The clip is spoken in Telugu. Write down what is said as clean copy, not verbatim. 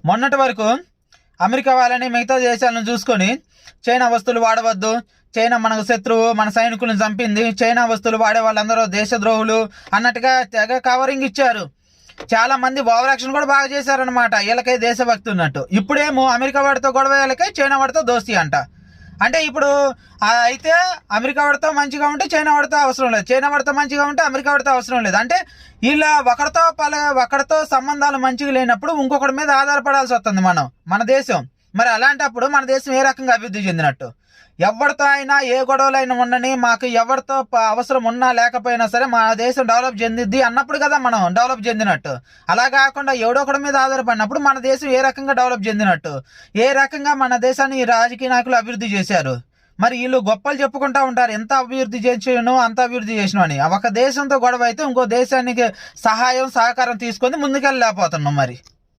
మొన్నటి వరకు అమెరికా వాళ్ళని మిగతా దేశాలను చూసుకొని చైనా వస్తువులు వాడవద్దు, చైనా మనకు శత్రువు, మన సైనికులను చంపింది, చైనా వస్తువులు వాడే వాళ్ళందరూ దేశద్రోహులు అన్నట్టుగా తెగ కవరింగ్ ఇచ్చారు. చాలా మంది ఓవర్ యాక్షన్ కూడా బాగా చేశారనమాట, వీళ్ళకై దేశభక్తి ఉన్నట్టు. ఇప్పుడేమో అమెరికా వాడితో గొడవ, వీళ్ళకై చైనా వాడితో దోస్తీ అంట. అంటే ఇప్పుడు అయితే అమెరికా వాడితో మంచిగా ఉంటే చైనా వాడితో అవసరం లేదు, చైనా వాడితో మంచిగా ఉంటే అమెరికా వాడితో అవసరం లేదు. అంటే వీళ్ళ ఒకరితో సంబంధాలు మంచిగా లేనప్పుడు ఇంకొకటి మీద ఆధారపడాల్సి వస్తుంది మన దేశం. మరి అలాంటప్పుడు మన దేశం ఏ రకంగా అభివృద్ధి చెందినట్టు? ఎవరితో అయినా ఏ గొడవలు అయినా ఉండని, మాకు ఎవరితో అవసరం ఉన్నా లేకపోయినా సరే మా దేశం డెవలప్ చెందిద్ది అన్నప్పుడు కదా మనం డెవలప్ చెందినట్టు. అలా కాకుండా ఎవడొకడి మీద ఆధారపడినప్పుడు మన దేశం ఏ రకంగా డెవలప్ చెందినట్టు? ఏ రకంగా మన దేశాన్ని ఈ రాజకీయ నాయకులు అభివృద్ధి చేశారు? మరి వీళ్ళు గొప్పలు చెప్పుకుంటా ఉంటారు, ఎంత అభివృద్ధి చేసాను అంత అభివృద్ధి చేసినా అని. ఒక దేశంతో గొడవ అయితే ఇంకో దేశానికి సహాయం సహకారం తీసుకొని ముందుకెళ్ళలేకపోతున్నాం మరి.